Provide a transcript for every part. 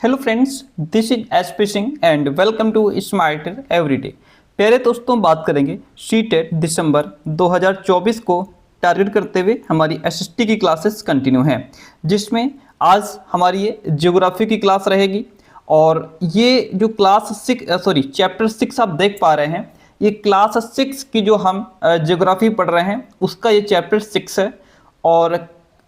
Hello friends, this is SP Singh and welcome to smarter everyday. प्यारे दोस्तों, बात करेंगे सीटेट दिसंबर 2024 को टारगेट करते हुए हमारी एसएसटी की क्लासेस कंटिन्यू हैं, जिसमें आज हमारी ये ज्योग्राफी की क्लास रहेगी। और ये जो चैप्टर 6 आप देख पा रहे हैं, ये क्लास 6 की जो हम ज्योग्राफी पढ़ रहे हैं उसका ये चैप्टर 6 है। और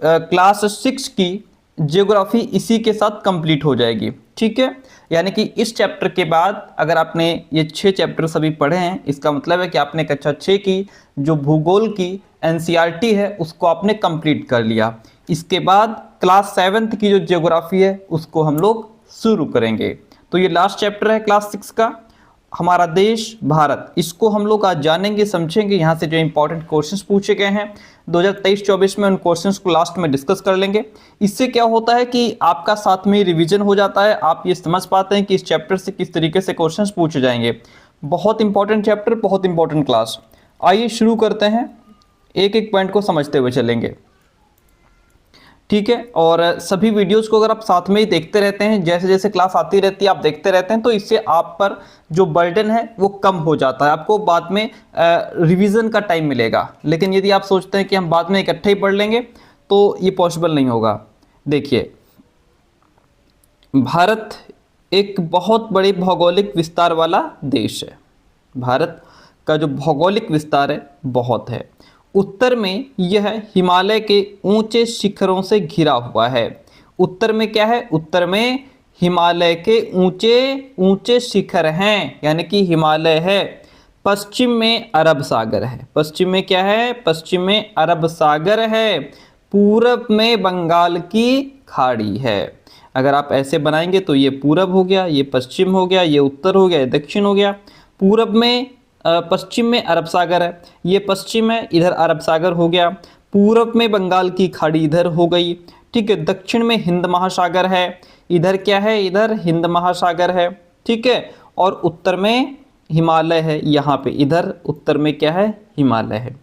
क्लास 6 की ज्योग्राफी इसी के साथ कंप्लीट हो जाएगी। ठीक है, यानी कि इस चैप्टर के बाद अगर आपने ये 6 चैप्टर सभी पढ़े हैं, इसका मतलब है कि आपने कक्षा 6 की जो भूगोल की एनसीईआरटी है उसको आपने कंप्लीट कर लिया। इसके बाद क्लास 7 की जो ज्योग्राफी है उसको हम लोग शुरू करेंगे। तो ये लास्ट चैप्टर है क्लास 6 का, हमारा देश भारत। इसको हम लोग आज जानेंगे, समझेंगे। यहाँ से जो इंपॉर्टेंट क्वेश्चंस पूछे गए हैं 2023-24 में, उन क्वेश्चंस को लास्ट में डिस्कस कर लेंगे। इससे क्या होता है कि आपका साथ में रिवीजन हो जाता है, आप ये समझ पाते हैं कि इस चैप्टर से किस तरीके से क्वेश्चंस पूछे जाएंगे। बहुत इंपॉर्टेंट चैप्टर, बहुत इंपॉर्टेंट क्लास। आइए शुरू करते हैं, एक एक पॉइंट को समझते हुए चलेंगे। ठीक है, और सभी वीडियोस को अगर आप साथ में ही देखते रहते हैं, जैसे जैसे क्लास आती रहती है आप देखते रहते हैं, तो इससे आप पर जो बर्डन है वो कम हो जाता है। आपको बाद में रिवीजन का टाइम मिलेगा। लेकिन यदि आप सोचते हैं कि हम बाद में इकट्ठे ही पढ़ लेंगे तो ये पॉसिबल नहीं होगा। देखिए, भारत एक बहुत बड़े भौगोलिक विस्तार वाला देश है। भारत का जो भौगोलिक विस्तार है बहुत है। उत्तर में यह हिमालय के ऊंचे शिखरों से घिरा हुआ है। उत्तर में क्या है? उत्तर में हिमालय के ऊंचे ऊंचे शिखर हैं, यानी कि हिमालय है। पश्चिम में अरब सागर है। पश्चिम में क्या है? पश्चिम में अरब सागर है। पूरब में बंगाल की खाड़ी है। अगर आप ऐसे बनाएंगे तो ये पूरब हो गया, ये पश्चिम हो गया, ये उत्तर हो गया, ये दक्षिण हो गया। पूरब में पश्चिम में अरब सागर है, ये पश्चिम है, इधर अरब सागर हो गया। पूरब में बंगाल की खाड़ी इधर हो गई। ठीक है, दक्षिण में हिंद महासागर है, इधर क्या है? इधर हिंद महासागर है। ठीक है, और उत्तर में हिमालय है, यहाँ पे इधर उत्तर में क्या है? हिमालय है।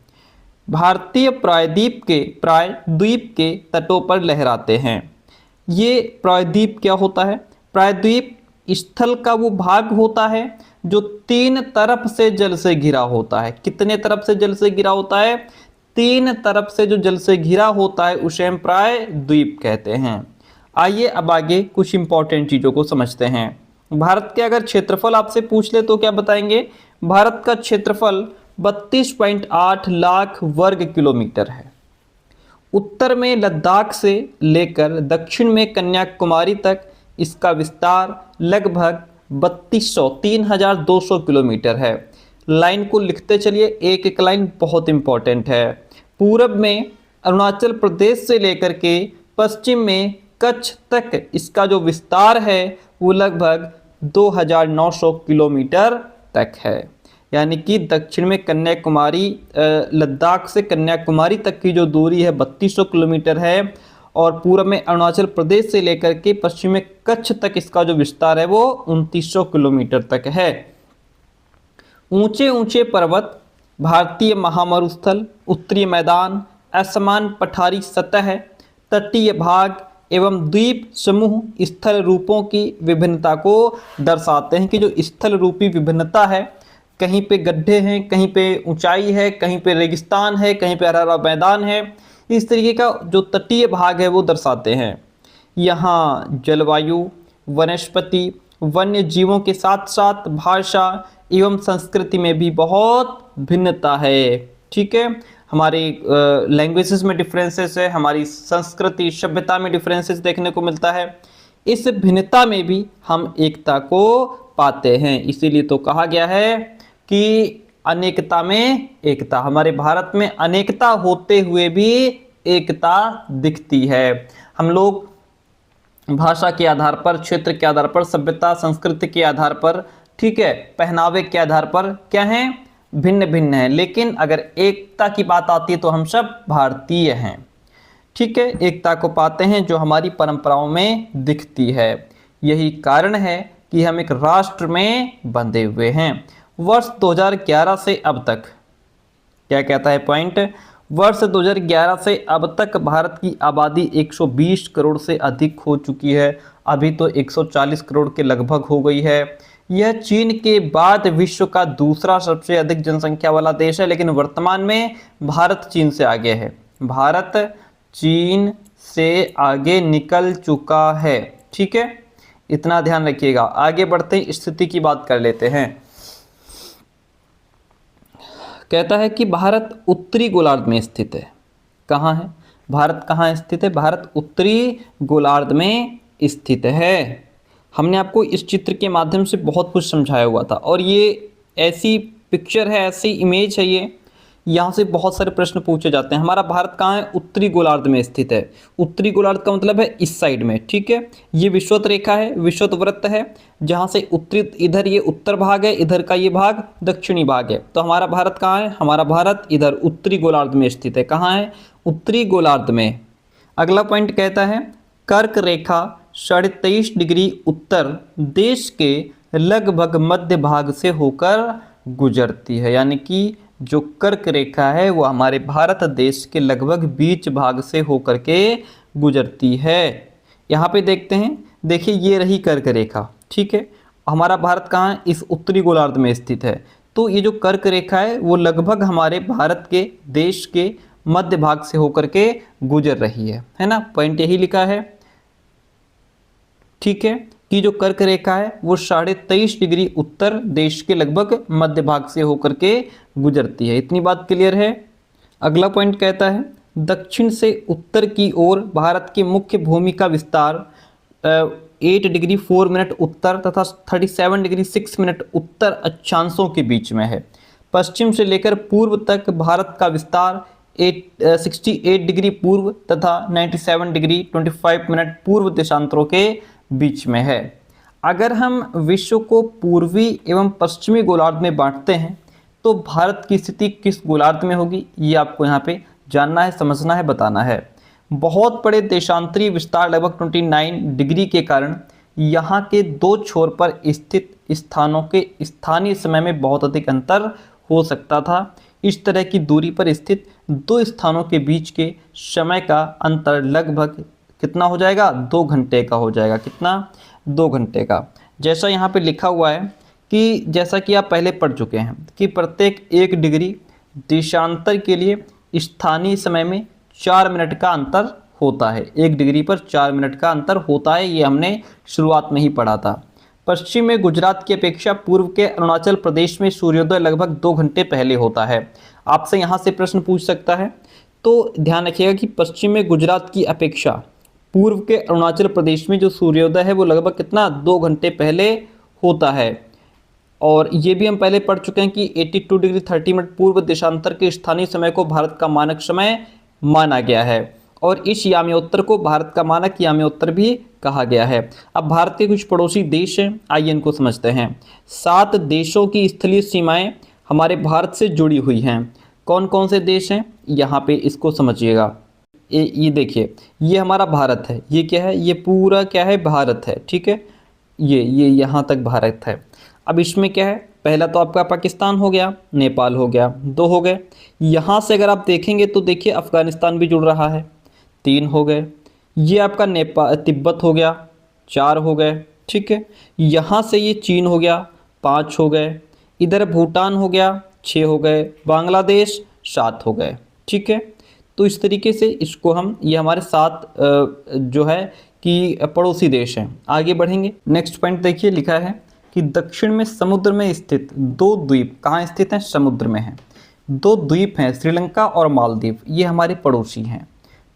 भारतीय प्रायद्वीप के तटों पर लहराते हैं। ये प्रायद्वीप क्या होता है? प्रायद्वीप स्थल का वो भाग होता है जो 3 तरफ से जल से घिरा होता है। कितने तरफ से जल से घिरा होता है? 3 तरफ से जो जल से घिरा होता है उसे हम प्रायद्वीप कहते हैं। आइए अब आगे कुछ इंपॉर्टेंट चीजों को समझते हैं। भारत के अगर क्षेत्रफल आपसे पूछ ले तो क्या बताएंगे? भारत का क्षेत्रफल 32.8 लाख वर्ग किलोमीटर है। उत्तर में लद्दाख से लेकर दक्षिण में कन्याकुमारी तक इसका विस्तार लगभग 3200 किलोमीटर है। लाइन को लिखते चलिए, एक एक लाइन बहुत इंपॉर्टेंट है। पूरब में अरुणाचल प्रदेश से लेकर के पश्चिम में कच्छ तक इसका जो विस्तार है वो लगभग 2900 किलोमीटर तक है। यानी कि दक्षिण में कन्याकुमारी, लद्दाख से कन्याकुमारी तक की जो दूरी है 3200 किलोमीटर है। और पूर्व में अरुणाचल प्रदेश से लेकर के पश्चिम में कच्छ तक इसका जो विस्तार है वो 2900 किलोमीटर तक है। ऊंचे ऊंचे पर्वत, भारतीय महामरुस्थल, उत्तरी मैदान, असमान पठारी सतह, तटीय भाग एवं द्वीप समूह स्थल रूपों की विभिन्नता को दर्शाते हैं। कि जो स्थल रूपी विभिन्नता है, कहीं पे गड्ढे हैं, कहीं पे ऊंचाई है, कहीं पे रेगिस्तान है, कहीं पे हरा हरा मैदान है, इस तरीके का जो तटीय भाग है वो दर्शाते हैं। यहाँ जलवायु, वनस्पति, वन्य जीवों के साथ साथ भाषा एवं संस्कृति में भी बहुत भिन्नता है। ठीक है, हमारी लैंग्वेजेस में डिफरेंसेस है, हमारी संस्कृति सभ्यता में डिफरेंसेस देखने को मिलता है। इस भिन्नता में भी हम एकता को पाते हैं। इसीलिए तो कहा गया है कि अनेकता में एकता। हमारे भारत में अनेकता होते हुए भी एकता दिखती है। हम लोग भाषा के आधार पर, क्षेत्र के आधार पर, सभ्यता संस्कृति के आधार पर, ठीक है, पहनावे के आधार पर क्या हैं? भिन्न भिन्न हैं। लेकिन अगर एकता की बात आती है तो हम सब भारतीय हैं। ठीक है, एकता को पाते हैं जो हमारी परंपराओं में दिखती है। यही कारण है कि हम एक राष्ट्र में बंधे हुए हैं। वर्ष 2011 से अब तक क्या कहता है पॉइंट? वर्ष 2011 से अब तक भारत की आबादी 120 करोड़ से अधिक हो चुकी है। अभी तो 140 करोड़ के लगभग हो गई है। यह चीन के बाद विश्व का दूसरा सबसे अधिक जनसंख्या वाला देश है, लेकिन वर्तमान में भारत चीन से आगे है। भारत चीन से आगे निकल चुका है। ठीक है, इतना ध्यान रखिएगा। आगे बढ़ते हैं, स्थिति की बात कर लेते हैं। कहता है कि भारत उत्तरी गोलार्ध में स्थित है। कहाँ है भारत? कहाँ स्थित है भारत? उत्तरी गोलार्ध में स्थित है। हमने आपको इस चित्र के माध्यम से बहुत कुछ समझाया हुआ था, और ये ऐसी पिक्चर है, ऐसी इमेज है, ये यहाँ से बहुत सारे प्रश्न पूछे जाते हैं। हमारा भारत कहाँ है? उत्तरी गोलार्ध में स्थित है। उत्तरी गोलार्ध का मतलब है इस साइड में। ठीक है, ये विषुवत रेखा है, विषुवत वृत्त है, जहाँ से उत्तरी, इधर ये उत्तर भाग है, इधर का ये भाग दक्षिणी भाग है। तो हमारा भारत कहाँ है? हमारा भारत इधर उत्तरी गोलार्ध में स्थित है। कहाँ है? उत्तरी गोलार्ध में। अगला पॉइंट कहता है कर्क रेखा 23.5 डिग्री उत्तर देश के लगभग मध्य भाग से होकर गुजरती है। यानी कि जो कर्क रेखा है वो हमारे भारत देश के लगभग बीच भाग से होकर के गुजरती है। यहाँ पे देखते हैं, देखिए ये रही कर्क रेखा। ठीक है, हमारा भारत कहाँ है? इस उत्तरी गोलार्ध में स्थित है। तो ये जो कर्क रेखा है वो लगभग हमारे भारत के देश के मध्य भाग से होकर के गुजर रही है ना। पॉइंट यही लिखा है। ठीक है, कि जो कर्क रेखा है वो 23.5 डिग्री उत्तर देश के लगभग मध्य भाग से होकर के गुजरती है। इतनी बात क्लियर है। अगला पॉइंट कहता है दक्षिण से उत्तर की ओर भारत की मुख्य भूमि का विस्तार 8 डिग्री 4 मिनट उत्तर तथा 37 डिग्री 6 मिनट उत्तर अक्षांशों के बीच में है। पश्चिम से लेकर पूर्व तक भारत का विस्तार 68 डिग्री पूर्व तथा 97 डिग्री 25 मिनट पूर्व देशांतरों के बीच में है। अगर हम विश्व को पूर्वी एवं पश्चिमी गोलार्ध में बांटते हैं तो भारत की स्थिति किस गोलार्ध में होगी, ये आपको यहाँ पे जानना है, समझना है, बताना है। बहुत बड़े देशांतरीय विस्तार लगभग 29 डिग्री के कारण यहाँ के दो छोर पर स्थित स्थानों के स्थानीय समय में बहुत अधिक अंतर हो सकता था। इस तरह की दूरी पर स्थित दो स्थानों के बीच के समय का अंतर लगभग कितना हो जाएगा? 2 घंटे का हो जाएगा। कितना? 2 घंटे का। जैसा यहाँ पे लिखा हुआ है कि जैसा कि आप पहले पढ़ चुके हैं कि प्रत्येक 1 डिग्री देशांतर के लिए स्थानीय समय में 4 मिनट का अंतर होता है। 1 डिग्री पर 4 मिनट का अंतर होता है, ये हमने शुरुआत में ही पढ़ा था। पश्चिम में गुजरात की अपेक्षा पूर्व के अरुणाचल प्रदेश में सूर्योदय लगभग 2 घंटे पहले होता है। आपसे यहाँ से प्रश्न पूछ सकता है, तो ध्यान रखिएगा कि पश्चिम में गुजरात की अपेक्षा पूर्व के अरुणाचल प्रदेश में जो सूर्योदय है वो लगभग कितना? 2 घंटे पहले होता है। और ये भी हम पहले पढ़ चुके हैं कि 82 डिग्री 30 मिनट पूर्व देशांतर के स्थानीय समय को भारत का मानक समय माना गया है, और इस याम्योत्तर को भारत का मानक याम्योत्तर भी कहा गया है। अब भारत के कुछ पड़ोसी देश हैं, आइए इनको समझते हैं। 7 देशों की स्थलीय सीमाएं हमारे भारत से जुड़ी हुई हैं। कौन कौन से देश हैं? यहाँ पे इसको समझिएगा। ये देखिए, ये हमारा भारत है। ये क्या है? ये पूरा क्या है? भारत है। ठीक है, ये यहाँ तक भारत है। अब इसमें क्या है? पहला तो आपका पाकिस्तान हो गया, नेपाल हो गया, 2 हो गए। यहाँ से अगर आप देखेंगे तो देखिए अफगानिस्तान भी जुड़ रहा है, 3 हो गए। ये आपका नेपाल तिब्बत हो गया, 4 हो गए। ठीक है, यहाँ से ये चीन हो गया, 5 हो गए। इधर भूटान हो गया, 6 हो गए। बांग्लादेश 7 हो गए। ठीक है, तो इस तरीके से इसको हम, ये हमारे 7 जो है कि पड़ोसी देश हैं। आगे बढ़ेंगे। नेक्स्ट पॉइंट देखिए, लिखा है कि दक्षिण में समुद्र में स्थित 2 द्वीप कहाँ स्थित हैं? समुद्र में हैं। 2 द्वीप हैं, श्रीलंका और मालदीव, ये हमारे पड़ोसी हैं।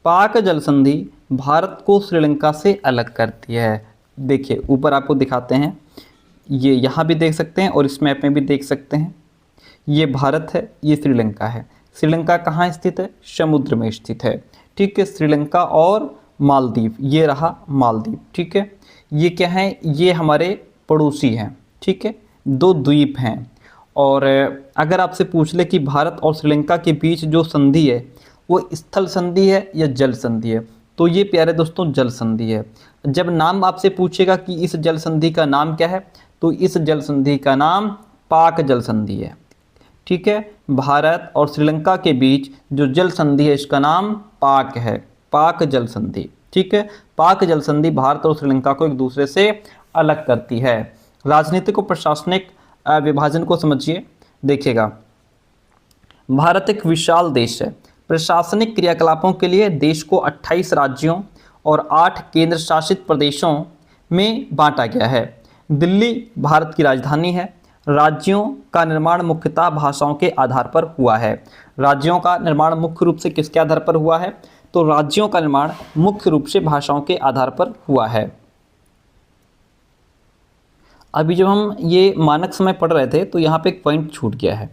पाक जल संधि भारत को श्रीलंका से अलग करती है। देखिए ऊपर आपको दिखाते हैं, ये यहाँ भी देख सकते हैं और इस मैप में भी देख सकते हैं। ये भारत है, ये श्रीलंका है। श्रीलंका कहाँ स्थित है? समुद्र में स्थित है। ठीक है, श्रीलंका और मालदीव, ये रहा मालदीव। ठीक है, ये क्या है? ये हमारे पड़ोसी हैं। ठीक है, 2 द्वीप हैं। और अगर आपसे पूछ ले कि भारत और श्रीलंका के बीच जो संधि है वो स्थल संधि है या जल संधि है, तो ये प्यारे दोस्तों जल संधि है। जब नाम आपसे पूछेगा कि इस जल संधि का नाम क्या है, तो इस जल संधि का नाम पाक जल संधि है। ठीक है, भारत और श्रीलंका के बीच जो जल संधि है इसका नाम पाक है, पाक जल संधि। ठीक है। पाक जल संधि भारत और श्रीलंका को एक दूसरे से अलग करती है। राजनीतिक और प्रशासनिक विभाजन को समझिए। देखिएगा, भारत एक विशाल देश है। प्रशासनिक क्रियाकलापों के लिए देश को 28 राज्यों और 8 केंद्र शासित प्रदेशों में बांटा गया है। दिल्ली भारत की राजधानी है। राज्यों का निर्माण मुख्यतः भाषाओं के आधार पर हुआ है। राज्यों का निर्माण मुख्य रूप से किसके आधार पर हुआ है? तो राज्यों का निर्माण मुख्य रूप से भाषाओं के आधार पर हुआ है। अभी जब हम ये मानक समय पढ़ रहे थे तो यहाँ पे एक पॉइंट छूट गया है।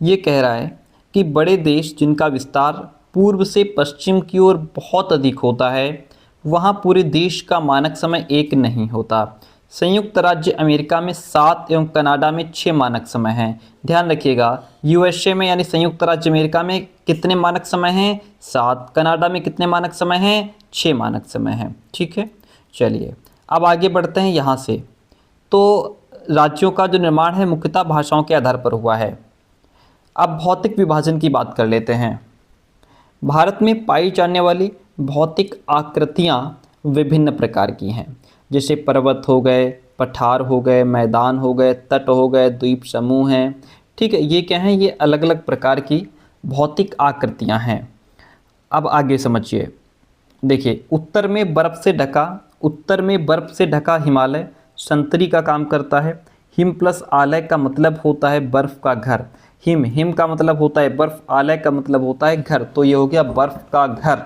ये कह रहा है कि बड़े देश जिनका विस्तार पूर्व से पश्चिम की ओर बहुत अधिक होता है, वहाँ पूरे देश का मानक समय एक नहीं होता। संयुक्त राज्य अमेरिका में 7 एवं कनाडा में 6 मानक समय हैं। ध्यान रखिएगा, यूएसए में यानी संयुक्त राज्य अमेरिका में कितने मानक समय हैं? 7। कनाडा में कितने मानक समय हैं? 6 मानक समय हैं। ठीक है, चलिए अब आगे बढ़ते हैं यहाँ से। तो राज्यों का जो निर्माण है मुख्यतः भाषाओं के आधार पर हुआ है। अब भौतिक विभाजन की बात कर लेते हैं। भारत में पाई जाने वाली भौतिक आकृतियाँ विभिन्न प्रकार की हैं, जैसे पर्वत हो गए, पठार हो गए, मैदान हो गए, तट हो गए, द्वीप समूह हैं। ठीक है, ये क्या हैं? ये अलग अलग प्रकार की भौतिक आकृतियाँ हैं। अब आगे समझिए। देखिए, उत्तर में बर्फ़ से ढका हिमालय संतरी का काम करता है। हिम प्लस आलय का मतलब होता है बर्फ़ का घर। हिम का मतलब होता है बर्फ़, आलय का मतलब होता है घर, तो ये हो गया बर्फ़ का घर।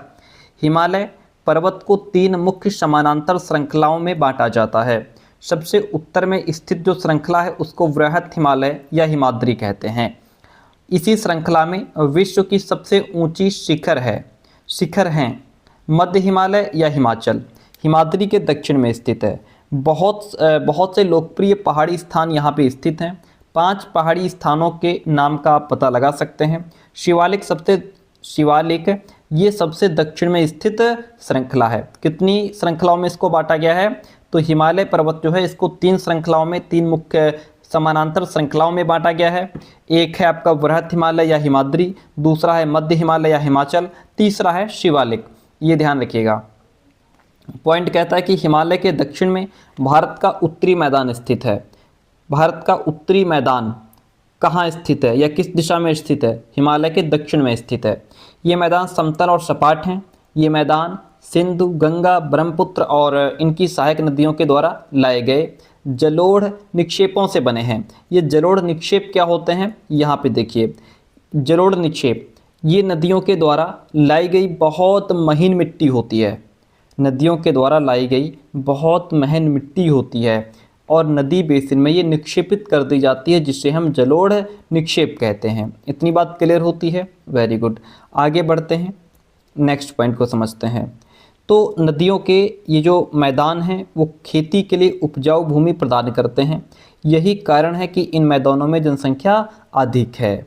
हिमालय पर्वत को 3 मुख्य समानांतर श्रृंखलाओं में बांटा जाता है। सबसे उत्तर में स्थित जो श्रृंखला है उसको वृहत हिमालय या हिमाद्री कहते हैं। इसी श्रृंखला में विश्व की सबसे ऊंची शिखर हैं मध्य हिमालय या हिमाचल, हिमाद्री के दक्षिण में स्थित है। बहुत से लोकप्रिय पहाड़ी स्थान यहाँ पे स्थित हैं। 5 पहाड़ी स्थानों के नाम का आप पता लगा सकते हैं। शिवालिक ये सबसे दक्षिण में स्थित श्रृंखला है। कितनी श्रृंखलाओं में इसको बांटा गया है? तो हिमालय पर्वत जो है इसको 3 श्रृंखलाओं में, 3 मुख्य समानांतर श्रृंखलाओं में बांटा गया है। एक है आपका वृहत हिमालय या हिमाद्री, दूसरा है मध्य हिमालय या हिमाचल, तीसरा है शिवालिक। ये ध्यान रखिएगा। पॉइंट कहता है कि हिमालय के दक्षिण में भारत का उत्तरी मैदान स्थित है। भारत का उत्तरी मैदान कहाँ स्थित है या किस दिशा में स्थित है? हिमालय के दक्षिण में स्थित है। ये मैदान समतल और सपाट हैं। ये मैदान सिंधु, गंगा, ब्रह्मपुत्र और इनकी सहायक नदियों के द्वारा लाए गए जलोढ़ निक्षेपों से बने हैं। ये जलोढ़ निक्षेप क्या होते हैं? यहाँ पे देखिए, जलोढ़ निक्षेप ये नदियों के द्वारा लाई गई बहुत महीन मिट्टी होती है। नदियों के द्वारा लाई गई बहुत महीन मिट्टी होती है और नदी बेसिन में ये निक्षेपित कर दी जाती है, जिसे हम जलोढ़ निक्षेप कहते हैं। इतनी बात क्लियर होती है? Very good. आगे बढ़ते हैं, नेक्स्ट पॉइंट को समझते हैं। तो नदियों के ये जो मैदान हैं वो खेती के लिए उपजाऊ भूमि प्रदान करते हैं। यही कारण है कि इन मैदानों में जनसंख्या अधिक है।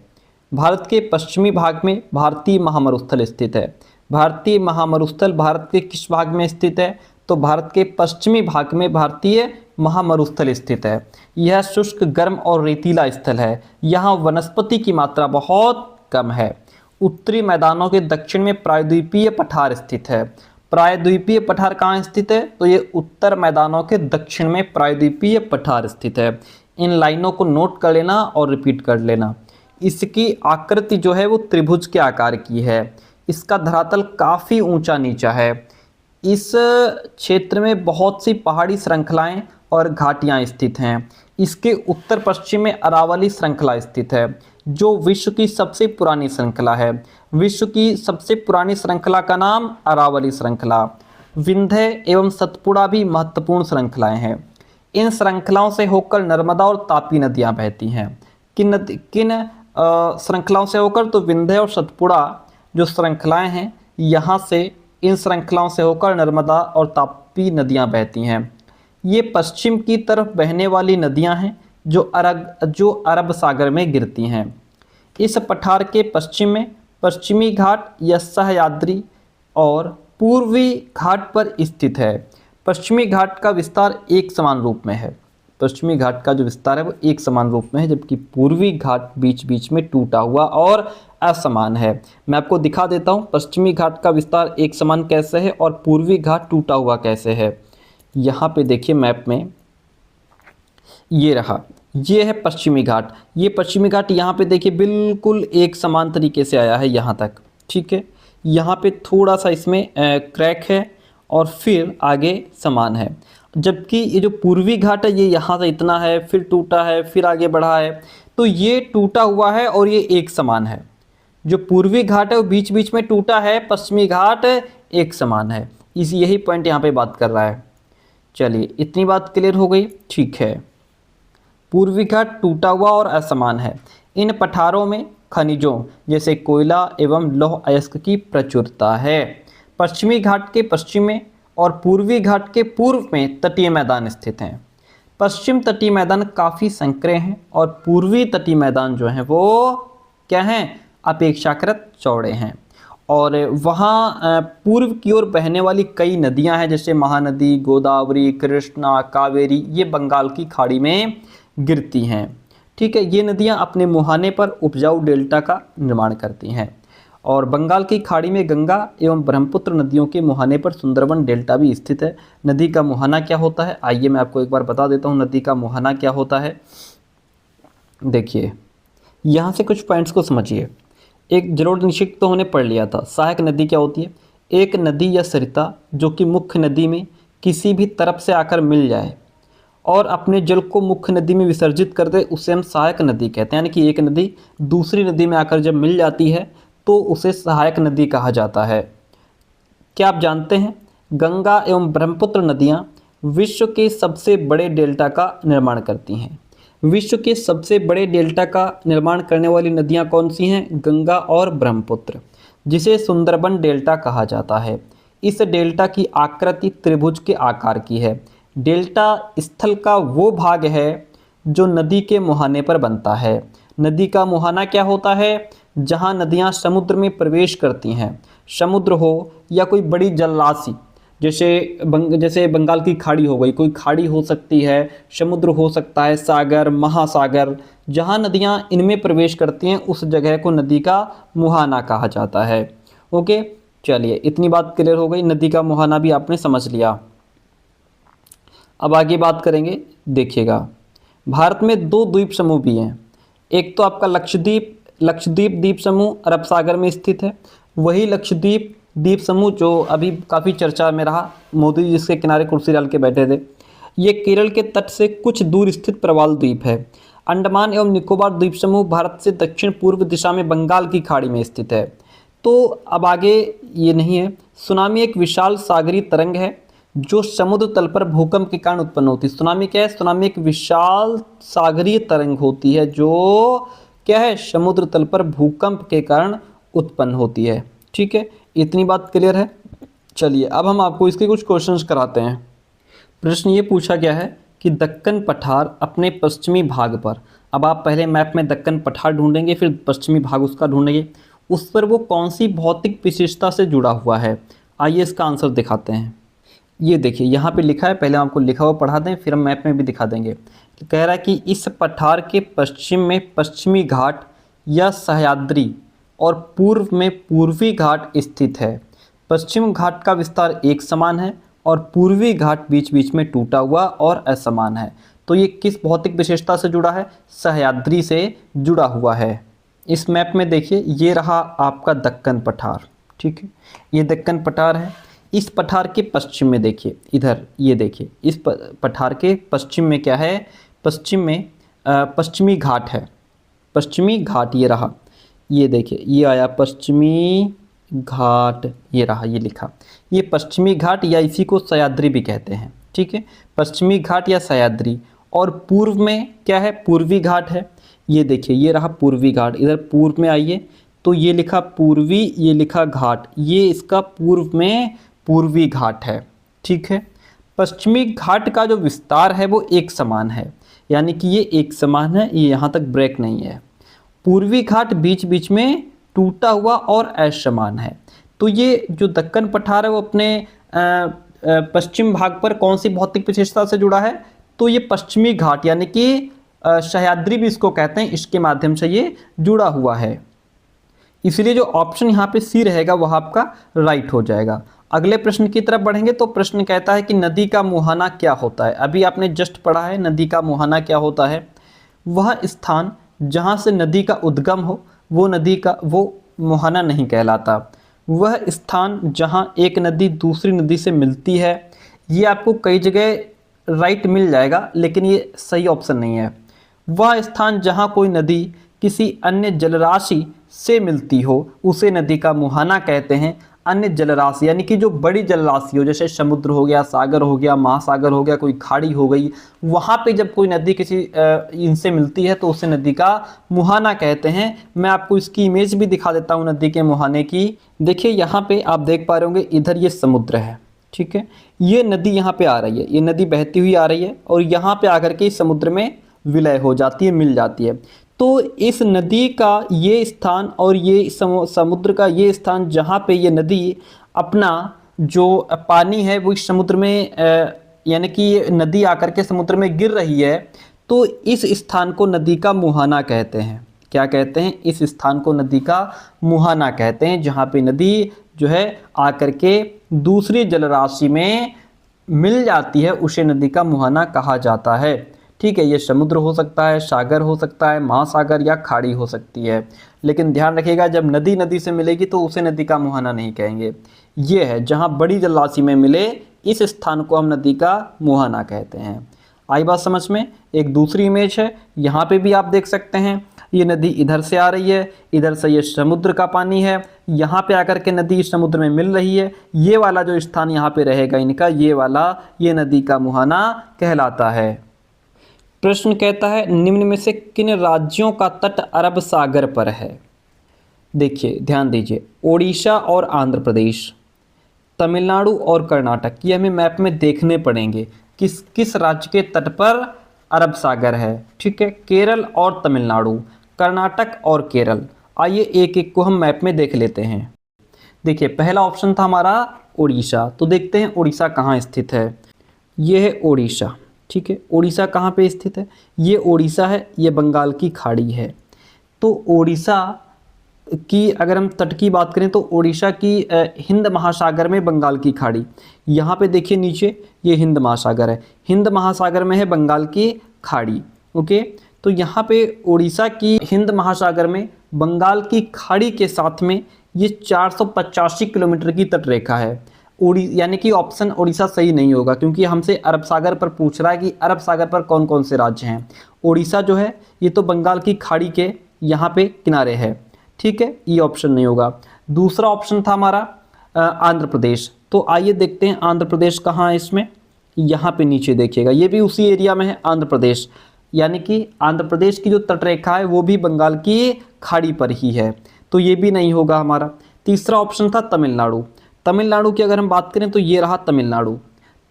भारत के पश्चिमी भाग में भारतीय महामरुस्थल स्थित है। भारतीय महामरुस्थल भारत के किस भाग में स्थित है? तो भारत के पश्चिमी भाग में भारतीय महामरुस्थल स्थित है। यह शुष्क, गर्म और रेतीला स्थल है। यहाँ वनस्पति की मात्रा बहुत कम है। उत्तरी मैदानों के दक्षिण में प्रायद्वीपीय पठार स्थित है। प्रायद्वीपीय पठार कहाँ स्थित है? तो ये उत्तर मैदानों के दक्षिण में प्रायद्वीपीय पठार स्थित है। इन लाइनों को नोट कर लेना और रिपीट कर लेना। इसकी आकृति जो है वो त्रिभुज के आकार की है। इसका धरातल काफ़ी ऊंचा नीचा है। इस क्षेत्र में बहुत सी पहाड़ी श्रृंखलाएं और घाटियां स्थित हैं। इसके उत्तर पश्चिम में अरावली श्रृंखला स्थित है, जो विश्व की सबसे पुरानी श्रृंखला है। विश्व की सबसे पुरानी श्रृंखला का नाम अरावली श्रृंखला। विंध्य एवं सतपुड़ा भी महत्वपूर्ण श्रृंखलाएं हैं। इन श्रृंखलाओं से होकर नर्मदा और तापी नदियां बहती हैं। किन श्रृंखलाओं से होकर? तो विंध्य और सतपुड़ा जो श्रृंखलाएं हैं, यहाँ से इन श्रृंखलाओं से होकर नर्मदा और तापी नदियां बहती हैं। ये पश्चिम की तरफ बहने वाली नदियां हैं जो अरब सागर में गिरती हैं। इस पठार के पश्चिम में पश्चिमी घाट या सह्याद्री और पूर्वी घाट पर स्थित है। पश्चिमी घाट का विस्तार एक समान रूप में है। पश्चिमी घाट का जो विस्तार है वो एक समान रूप में है, जबकि पूर्वी घाट बीच बीच में टूटा हुआ और असमान है। मैं आपको दिखा देता हूँ पश्चिमी घाट का विस्तार एक समान कैसे है और पूर्वी घाट टूटा हुआ कैसे है। यहाँ पे देखिए मैप में, ये रहा, ये है पश्चिमी घाट। ये पश्चिमी घाट यहाँ पे देखिए बिल्कुल एक समान तरीके से आया है यहाँ तक, ठीक है। यहाँ पे थोड़ा सा इसमें क्रैक है और फिर आगे समान है, जबकि ये जो पूर्वी घाट है ये यहाँ से इतना है, फिर टूटा है, फिर आगे बढ़ा है, तो ये टूटा हुआ है और ये एक समान है। जो पूर्वी घाट है वो बीच बीच में टूटा है, पश्चिमी घाट एक समान है। यही पॉइंट यहाँ पे बात कर रहा है। चलिए इतनी बात क्लियर हो गई, ठीक है। पूर्वी घाट टूटा हुआ और असमान है। इन पठारों में खनिजों जैसे कोयला एवं लौह अयस्क की प्रचुरता है। पश्चिमी घाट के पश्चिम में और पूर्वी घाट के पूर्व में तटीय मैदान स्थित हैं। पश्चिम तटीय मैदान काफ़ी संकरे हैं और पूर्वी तटीय मैदान जो हैं वो क्या हैं, अपेक्षाकृत चौड़े हैं। और वहाँ पूर्व की ओर बहने वाली कई नदियाँ हैं, जैसे महानदी, गोदावरी, कृष्णा, कावेरी, ये बंगाल की खाड़ी में गिरती हैं, ठीक है। ये नदियाँ अपने मुहाने पर उपजाऊ डेल्टा का निर्माण करती हैं। और बंगाल की खाड़ी में गंगा एवं ब्रह्मपुत्र नदियों के मुहाने पर सुंदरबन डेल्टा भी स्थित है। नदी का मुहाना क्या होता है, आइए मैं आपको एक बार बता देता हूँ नदी का मुहाना क्या होता है। देखिए यहाँ से कुछ पॉइंट्स को समझिए। एक जरूर निश्चित तो होने पढ़ लिया था। सहायक नदी क्या होती है, एक नदी या सरिता जो कि मुख्य नदी में किसी भी तरफ से आकर मिल जाए और अपने जल को मुख्य नदी में विसर्जित कर दे, उसे हम सहायक नदी कहते हैं। यानी कि एक नदी दूसरी नदी में आकर जब मिल जाती है तो उसे सहायक नदी कहा जाता है। क्या आप जानते हैं गंगा एवं ब्रह्मपुत्र नदियाँ विश्व के सबसे बड़े डेल्टा का निर्माण करती हैं। विश्व के सबसे बड़े डेल्टा का निर्माण करने वाली नदियाँ कौन सी हैं, गंगा और ब्रह्मपुत्र, जिसे सुंदरबन डेल्टा कहा जाता है। इस डेल्टा की आकृति त्रिभुज के आकार की है। डेल्टा स्थल का वो भाग है जो नदी के मुहाने पर बनता है। नदी का मुहाना क्या होता है, जहाँ नदियाँ समुद्र में प्रवेश करती हैं। समुद्र हो या कोई बड़ी जलराशि, जैसे बंगाल की खाड़ी हो गई, कोई खाड़ी हो सकती है, समुद्र हो सकता है, सागर, महासागर, जहाँ नदियाँ इनमें प्रवेश करती हैं उस जगह को नदी का मुहाना कहा जाता है। ओके, चलिए इतनी बात क्लियर हो गई। नदी का मुहाना भी आपने समझ लिया। अब आगे बात करेंगे। देखिएगा भारत में दो द्वीप समूह भी हैं। एक तो आपका लक्षद्वीप द्वीप समूह अरब सागर में स्थित है। वही लक्षद्वीप द्वीप समूह जो अभी काफ़ी चर्चा में रहा, मोदी जी जिसके किनारे कुर्सी डाल के बैठे थे, ये केरल के तट से कुछ दूर स्थित प्रवाल द्वीप है। अंडमान एवं निकोबार द्वीप समूह भारत से दक्षिण पूर्व दिशा में बंगाल की खाड़ी में स्थित है। तो अब आगे ये नहीं है। सुनामी एक विशाल सागरीय तरंग है जो समुद्र तल पर भूकंप के कारण उत्पन्न होती है। सुनामी क्या है, सुनामी एक विशाल सागरीय तरंग होती है जो क्या है, समुद्र तल पर भूकंप के कारण उत्पन्न होती है। ठीक है, इतनी बात क्लियर है। चलिए अब हम आपको इसके कुछ क्वेश्चंस कराते हैं। प्रश्न ये पूछा गया है कि दक्कन पठार अपने पश्चिमी भाग पर, अब आप पहले मैप में दक्कन पठार ढूंढेंगे, फिर पश्चिमी भाग उसका ढूंढेंगे, उस पर वो कौन सी भौतिक विशेषता से जुड़ा हुआ है। आइए इसका आंसर दिखाते हैं। ये देखिए यहाँ पे लिखा है, पहले आपको लिखा हुआ पढ़ा दें फिर हम मैप में भी दिखा देंगे। तो कह रहा है कि इस पठार के पश्चिम में पश्चिमी घाट या सह्याद्री और पूर्व में पूर्वी घाट स्थित है। पश्चिम घाट का विस्तार एक समान है और पूर्वी घाट बीच बीच में टूटा हुआ और असमान है। तो ये किस भौतिक विशेषता से जुड़ा है, सह्याद्री से जुड़ा हुआ है। इस मैप में देखिए ये रहा आपका दक्कन पठार, ठीक है, ये दक्कन पठार है। इस पठार के पश्चिम में देखिए, इधर ये देखिए, इस पठार के पश्चिम में क्या है, पश्चिम में पश्चिमी घाट है। पश्चिमी घाट ये रहा, ये देखिए ये आया पश्चिमी घाट, ये रहा, ये लिखा, ये पश्चिमी घाट या इसी को सह्याद्री भी कहते हैं। ठीक है, पश्चिमी घाट या सह्याद्री। और पूर्व में क्या है, पूर्वी घाट है। ये देखिए ये रहा पूर्वी घाट, इधर पूर्व में आइए तो ये लिखा पूर्वी, ये लिखा घाट, ये इसका पूर्व में पूर्वी घाट है। ठीक है, पश्चिमी घाट का जो विस्तार है वो एक समान है, यानी कि ये एक समान है, ये यहाँ तक ब्रेक नहीं है। पूर्वी घाट बीच बीच में टूटा हुआ और असमान है। तो ये जो दक्कन पठार है वो अपने पश्चिम भाग पर कौन सी भौतिक विशेषता से जुड़ा है, तो ये पश्चिमी घाट यानी कि सह्याद्री भी इसको कहते हैं, इसके माध्यम से ये जुड़ा हुआ है। इसलिए जो ऑप्शन यहाँ पे सी रहेगा वह आपका राइट हो जाएगा। अगले प्रश्न की तरफ बढ़ेंगे तो प्रश्न कहता है कि नदी का मुहाना क्या होता है। अभी आपने जस्ट पढ़ा है नदी का मुहाना क्या होता है। वह स्थान जहाँ से नदी का उद्गम हो वो मुहाना नहीं कहलाता। वह स्थान जहाँ एक नदी दूसरी नदी से मिलती है। ये आपको कई जगह राइट मिल जाएगा लेकिन ये सही ऑप्शन नहीं है। वह स्थान जहाँ कोई नदी किसी अन्य जलराशि से मिलती हो उसे नदी का मुहाना कहते हैं। अन्य जलराशि यानी कि जो बड़ी जलराशि हो, जैसे समुद्र हो गया, सागर हो गया, महासागर हो गया, कोई खाड़ी हो गई, वहाँ पे जब कोई नदी किसी इनसे मिलती है तो उसे नदी का मुहाना कहते हैं। मैं आपको इसकी इमेज भी दिखा देता हूँ नदी के मुहाने की। देखिए यहाँ पे आप देख पा रहे होंगे, इधर ये समुद्र है, ठीक है। ये नदी यहाँ पे आ रही है, ये नदी बहती हुई आ रही है और यहाँ पे आकर के समुद्र में विलय हो जाती है, मिल जाती है। तो इस नदी का ये स्थान और ये समुद्र का ये स्थान जहाँ पे ये नदी अपना जो पानी है वो इस समुद्र में यानी कि ये नदी आकर के समुद्र में गिर रही है, तो इस स्थान को नदी का मुहाना कहते हैं। क्या कहते हैं? इस स्थान को नदी का मुहाना कहते हैं, जहाँ पे नदी जो है आकर के दूसरी जलराशि में मिल जाती है, उसे नदी का मुहाना कहा जाता है। ठीक है, ये समुद्र हो सकता है, सागर हो सकता है, महासागर या खाड़ी हो सकती है। लेकिन ध्यान रखिएगा, जब नदी नदी से मिलेगी तो उसे नदी का मुहाना नहीं कहेंगे। ये है जहाँ बड़ी जलराशि में मिले, इस स्थान को हम नदी का मुहाना कहते हैं। आई बात समझ में? एक दूसरी इमेज है, यहाँ पे भी आप देख सकते हैं, ये नदी इधर से आ रही है, इधर से ये समुद्र का पानी है, यहाँ पे आकर के नदी समुद्र में मिल रही है। ये वाला जो स्थान यहाँ पे रहेगा इनका, ये वाला, ये नदी का मुहाना कहलाता है। प्रश्न कहता है निम्न में से किन राज्यों का तट अरब सागर पर है? देखिए ध्यान दीजिए, ओडिशा और आंध्र प्रदेश, तमिलनाडु और कर्नाटक, ये हमें मैप में देखने पड़ेंगे किस किस राज्य के तट पर अरब सागर है। ठीक है, केरल और तमिलनाडु, कर्नाटक और केरल। आइए एक एक को हम मैप में देख लेते हैं। देखिए पहला ऑप्शन था हमारा उड़ीसा, तो देखते हैं उड़ीसा कहाँ स्थित है। ये है उड़ीसा, ठीक है। उड़ीसा कहाँ पे स्थित है? ये उड़ीसा है, ये बंगाल की खाड़ी है। तो उड़ीसा की अगर हम तट की बात करें तो उड़ीसा की हिंद महासागर में बंगाल की खाड़ी, यहाँ पे देखिए नीचे ये हिंद महासागर है, हिंद महासागर में है बंगाल की खाड़ी। ओके, तो यहाँ पे उड़ीसा की हिंद महासागर में बंगाल की खाड़ी के साथ में ये 485 किलोमीटर की तटरेखा है। यानी कि ऑप्शन उड़ीसा सही नहीं होगा, क्योंकि हमसे अरब सागर पर पूछ रहा है कि अरब सागर पर कौन कौन से राज्य हैं। उड़ीसा जो है ये तो बंगाल की खाड़ी के यहाँ पे किनारे है, ठीक है, ये ऑप्शन नहीं होगा। दूसरा ऑप्शन था हमारा आंध्र प्रदेश, तो आइए देखते हैं आंध्र प्रदेश कहाँ है इसमें। यहाँ पे नीचे देखिएगा, ये भी उसी एरिया में है आंध्र प्रदेश, यानी कि आंध्र प्रदेश की जो तटरेखा है वो भी बंगाल की खाड़ी पर ही है, तो ये भी नहीं होगा हमारा। तीसरा ऑप्शन था तमिलनाडु। तमिलनाडु की अगर हम बात करें तो ये रहा तमिलनाडु।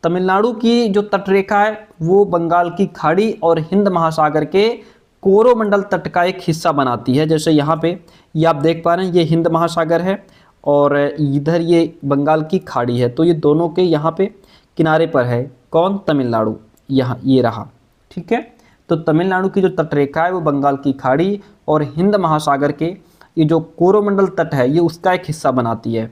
तमिलनाडु की जो तटरेखा है वो बंगाल की खाड़ी और हिंद महासागर के कोरोमंडल तट का एक हिस्सा बनाती है। जैसे यहाँ पे ये आप देख पा रहे हैं, ये हिंद महासागर है और इधर ये बंगाल की खाड़ी है, तो ये दोनों के यहाँ पे किनारे पर है कौन? तमिलनाडु, यहाँ ये रहा, ठीक है। तो तमिलनाडु की जो तटरेखा है वो बंगाल की खाड़ी और हिंद महासागर के ये जो कोरोमंडल तट है ये उसका एक हिस्सा बनाती है।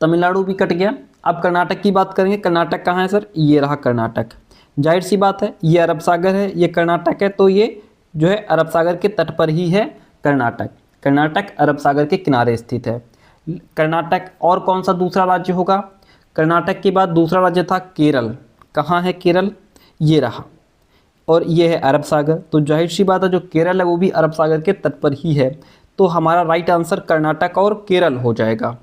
तमिलनाडु भी कट गया। अब कर्नाटक की बात करेंगे। कर्नाटक कहाँ है सर? ये रहा कर्नाटक। जाहिर सी बात है, ये अरब सागर है, ये कर्नाटक है, तो ये जो है अरब सागर के तट पर ही है कर्नाटक। कर्नाटक अरब सागर के किनारे स्थित है कर्नाटक। और कौन सा दूसरा राज्य होगा? कर्नाटक के बाद दूसरा राज्य था केरल। कहाँ है केरल? ये रहा, और ये है अरब सागर। तो जाहिर सी बात है जो केरल है वो भी अरब सागर के तट पर ही है, तो हमारा राइट आंसर कर्नाटक और केरल हो जाएगा।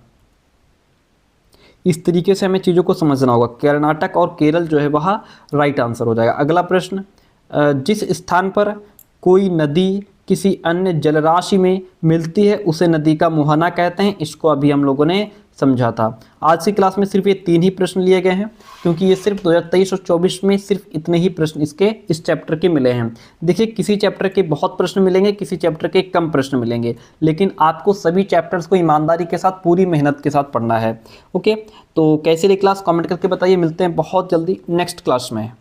इस तरीके से हमें चीज़ों को समझना होगा। कर्नाटक और केरल जो है वह राइट आंसर हो जाएगा। अगला प्रश्न, जिस स्थान पर कोई नदी किसी अन्य जलराशि में मिलती है उसे नदी का मुहाना कहते हैं। इसको अभी हम लोगों ने समझा था। आज की क्लास में सिर्फ ये 3 ही प्रश्न लिए गए हैं, क्योंकि ये सिर्फ 2023 और 24 में सिर्फ इतने ही प्रश्न इस चैप्टर के मिले हैं। देखिए किसी चैप्टर के बहुत प्रश्न मिलेंगे, किसी चैप्टर के कम प्रश्न मिलेंगे, लेकिन आपको सभी चैप्टर्स को ईमानदारी के साथ, पूरी मेहनत के साथ पढ़ना है। ओके, तो कैसी रही क्लास कमेंट करके बताइए। मिलते हैं बहुत जल्दी नेक्स्ट क्लास में।